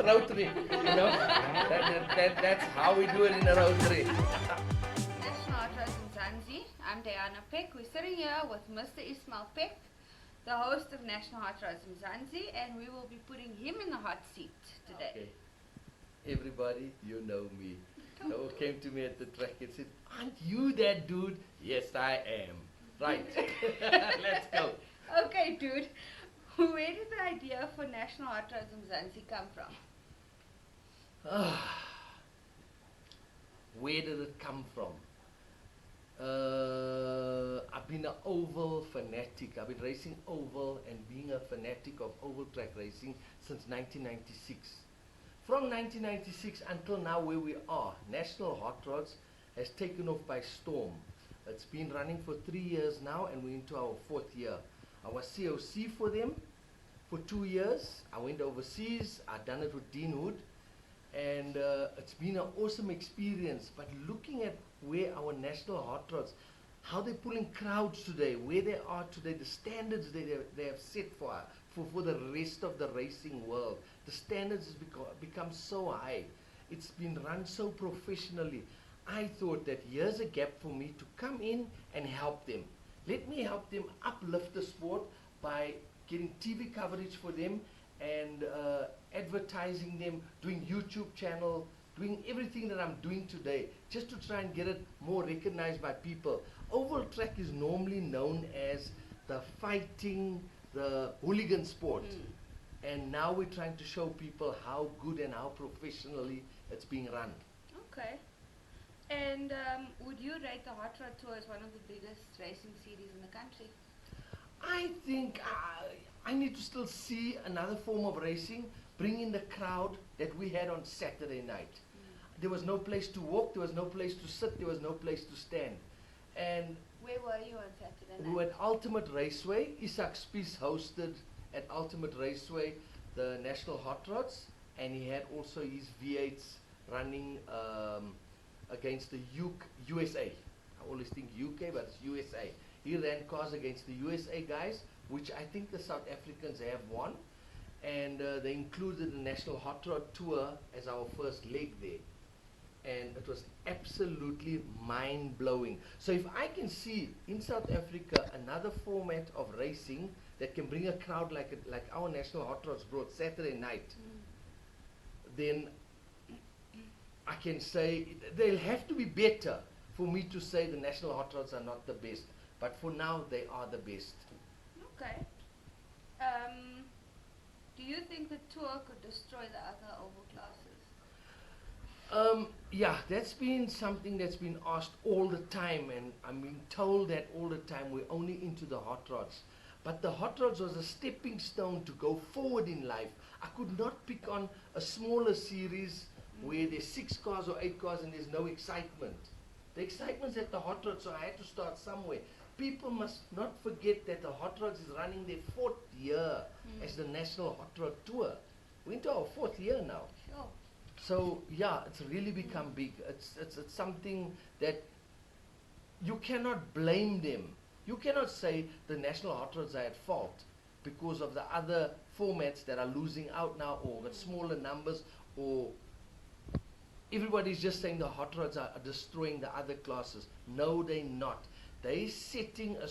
Rotary, you know. That's how we do it in a Rotary. National Hotrods in Mzanzi. I'm DEYANA Peck. We're sitting here with Mr. Ismail Peck, the host of National Hotrods in Mzanzi, and we will be putting him in the hot seat today. Okay. Everybody, you know me. Who came to me at the track and said, "Aren't you that dude?" Yes, I am. Right. Let's go. Okay, dude. Where did the idea for National Hotrods in Mzanzi come from? Where did it come from? I've been an oval fanatic. I've been racing oval and being a fanatic of oval track racing since 1996. From 1996 until now where we are, National Hotrods has taken off by storm. It's been running for 3 years now and we're into our 4th year. I was COC for them for 2 years. I went overseas. I've done it with Dean Hood. And it's been an awesome experience. But looking at where our National Hotrods, how they're pulling crowds today, where they are today, the standards they have set for the rest of the racing world. The standards has become so high. It's been run so professionally. I thought that here's a gap for me to come in and help them. Let me help them uplift the sport by getting TV coverage for them and advertising them, doing YouTube channel, doing everything that I'm doing today, just to try and get it more recognized by people. Oval track is normally known as the fighting, the hooligan sport. And now we're trying to show people how good and how professionally it's being run. Okay. And would you rate the Hot Rod Tour as one of the biggest racing series in the country? I think I need to still see another form of racing, bring in the crowd that we had on Saturday night. There was no place to walk, there was no place to sit, there was no place to stand. And where were you on Saturday night? we were at Ultimate Raceway. Isak Spies hosted at Ultimate Raceway the National Hotrods, and he had also his V8s running against the USA. I always think UK, but it's USA. He ran cars against the USA guys, which I think the South Africans have won. And they included the National Hot Rod Tour as our first leg there. And it was absolutely mind-blowing. So if I can see in South Africa another format of racing that can bring a crowd like our National Hot Rods brought Saturday night, then I can say they'll have to be better for me to say the National Hot Rods are not the best. But for now, they are the best. Okay. Do you think the tour could destroy the other oval classes? Yeah, that's been something that's been asked all the time, and I'm being told that all the time. We're only into the Hot Rods. But the Hot Rods was a stepping stone to go forward in life. I could not pick on a smaller series where there's 6 cars or 8 cars and there's no excitement. The excitement's at the Hot Rods, so I had to start somewhere. People must not forget that the Hot Rods is running their 4th year as the National Hot Rod Tour. We're into our 4th year now. Sure. So yeah, it's really become big. It's something that you cannot blame them. You cannot say the National Hot Rods are at fault because of the other formats that are losing out now, or with smaller numbers, or everybody's just saying the Hot Rods are destroying the other classes. No, they're not. They're setting a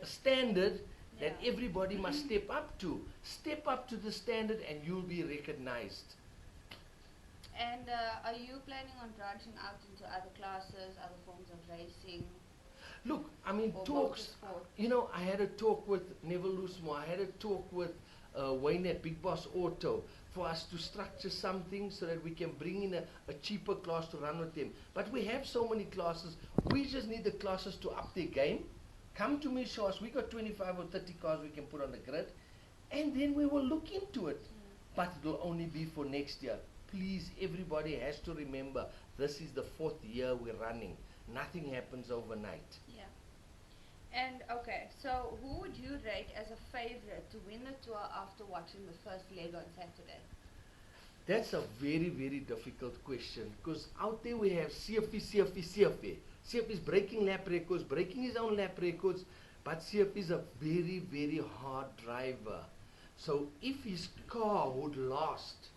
standard that everybody must step up to. Step up to the standard and you'll be recognized. And are you planning on branching out into other classes, other forms of racing? Look, I mean, talks, you know, I had a talk with Neville Loosmore, I had a talk with Wayne at Big Boss Auto for us to structure something so that we can bring in a cheaper class to run with them. But we have so many classes, we just need the classes to up their game. Come to me, show us, we got 25 or 30 cars we can put on the grid, and then we will look into it. But it will only be for next year. Please, everybody has to remember, this is the 4th year we're running. Nothing happens overnight. Yeah. And okay, so who would you rate as a favorite to win the tour after watching the first leg on Saturday? That's a very, very difficult question, because out there we have CFP. CF is breaking lap records, breaking his own lap records, but CF is a very, very hard driver. So if his car would last,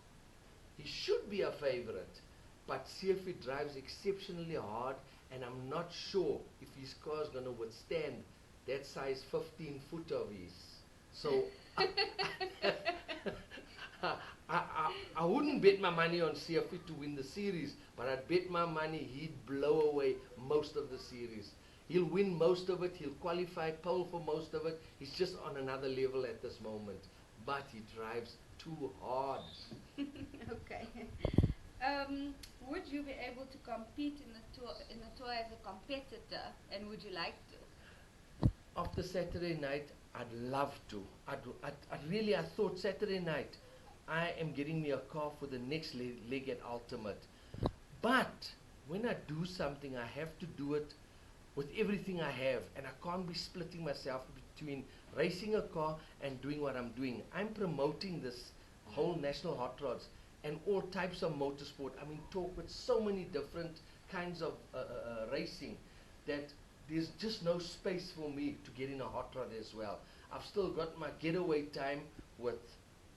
he should be a favorite. But Sefi drives exceptionally hard, and I'm not sure if his car is going to withstand that size 15 foot of his. So I wouldn't bet my money on Sefi to win the series, but I'd bet my money he'd blow away most of the series. He'll win most of it, he'll qualify pole for most of it. He's just on another level at this moment, but he drives too hard. Okay. Would you be able to compete in the tour as a competitor, and would you like to? After Saturday night, I'd love to. I thought Saturday night, I am getting me a car for the next leg at Ultimate. But when I do something, I have to do it with everything I have, and I can't be splitting myself between racing a car and doing what I'm doing. I'm promoting this whole National Hot Rods and all types of motorsport. I mean, talk with so many different kinds of racing that there's just no space for me to get in a hot rod as well. I've still got my getaway time with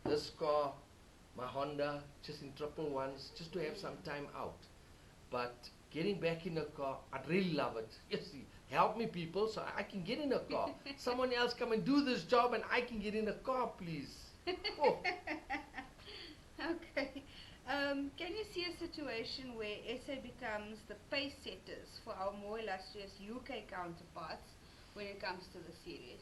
this car, my Honda, just in triple ones, just to have some time out. But getting back in a car, I'd really love it. Yes, help me people so I can get in a car. Someone else come and do this job and I can get in a car, please. Oh. Okay. Can you see a situation where SA becomes the pace setters for our more illustrious UK counterparts when it comes to the series?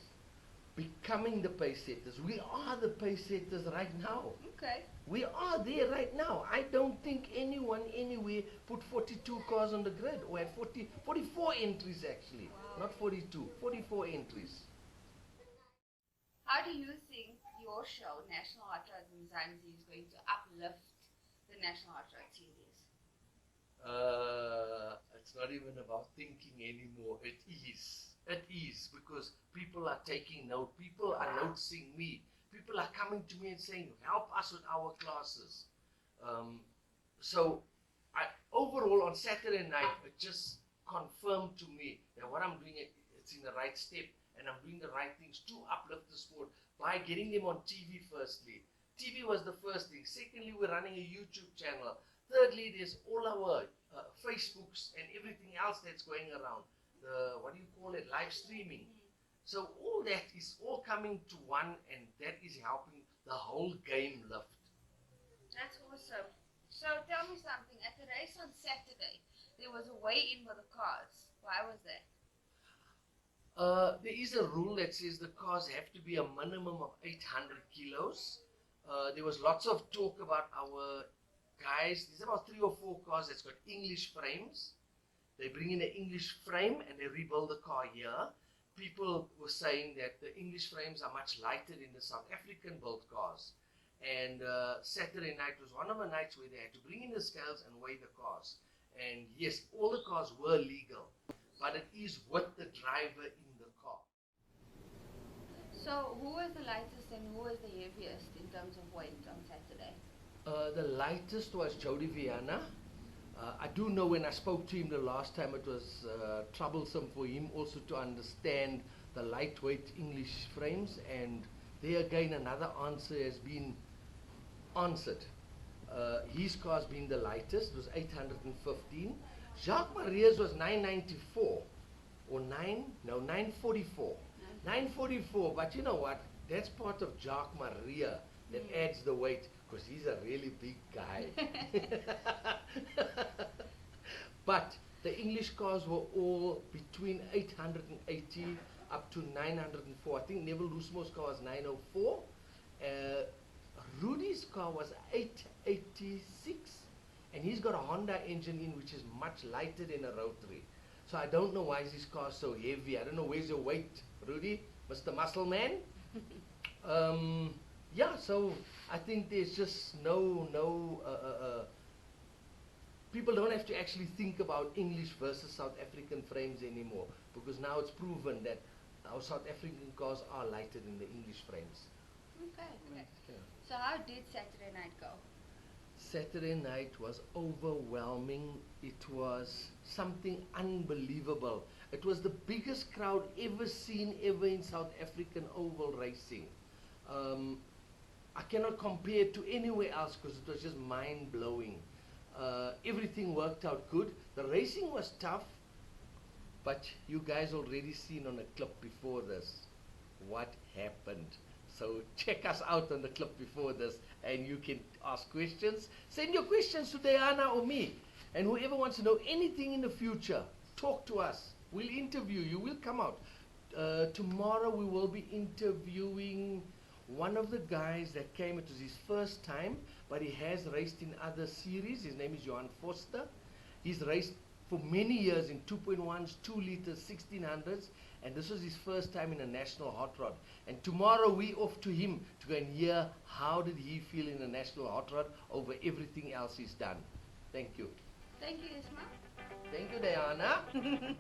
Becoming the pace setters. We are the pace setters right now. Okay. We are there right now. I don't think anyone anywhere put 42 cars on the grid, or had 44 entries actually. Wow. Not 42, 44 entries. How do you think your show, National Hotrods Mzanzi, is going to uplift the National Hot Rod series? It's not even about thinking anymore. It is. It is, because people are taking note. People are noticing me. People are coming to me and saying, help us with our classes. So overall on Saturday night, it just confirmed to me that what I'm doing, it's in the right step, and I'm doing the right things to uplift the sport by getting them on TV firstly. TV was the first thing. Secondly, we're running a YouTube channel. Thirdly, there's all our Facebooks and everything else that's going around. Live streaming. So all that is all coming to one, and that is helping the whole game lift. That's awesome. So tell me something. At the race on Saturday, there was a weigh-in for the cars. Why was that? There is a rule that says the cars have to be a minimum of 800 kilos. There was lots of talk about our guys. There's about 3 or 4 cars that's got English frames. They bring in an English frame and they rebuild the car here. People were saying that the English frames are much lighter than the South African built cars. And Saturday night was one of the nights where they had to bring in the scales and weigh the cars. And yes, all the cars were legal, but it is with the driver in the car. So who was the lightest and who was the heaviest in terms of weight on Saturday? The lightest was DEYANA. I do know when I spoke to him the last time, it was troublesome for him also to understand the lightweight English frames, and there again another answer has been answered. His car's been the lightest, it was 815. Jacques Maria's was 994 or 944. 944, but you know what? That's part of Jacques Maria that adds the weight, because he's a really big guy. But the English cars were all between 880 up to 904. I think Neville Loosmore's car was 904. Rudy's car was 886, and he's got a Honda engine in which is much lighter than a rotary. So I don't know why is his car so heavy. I don't know, where's your weight, Rudy, Mr. Muscle Man? Yeah, so I think there's just people don't have to actually think about English versus South African frames anymore, because now it's proven that our South African cars are lighter than the English frames. Okay. Yeah. So how did Saturday night go? Saturday night was overwhelming. It was something unbelievable. It was the biggest crowd ever seen in South African oval racing. I cannot compare it to anywhere else because it was just mind-blowing. Everything worked out good. The racing was tough, but you guys already seen on a clip before this what happened. So check us out on the clip before this, and you can ask questions. Send your questions to DEYANA or me. And whoever wants to know anything in the future, talk to us. We'll interview you. We'll come out. Tomorrow we will be interviewing one of the guys that came. It was his first time, but he has raced in other series. His name is Johan Foster. He's raced for many years in 2.1s, 2 liters, 1600s, and this was his first time in a national hot rod. And tomorrow we off to him to go and hear how did he feel in a national hot rod over everything else he's done. Thank you. Thank you, Ismail. Thank you, DEYANA.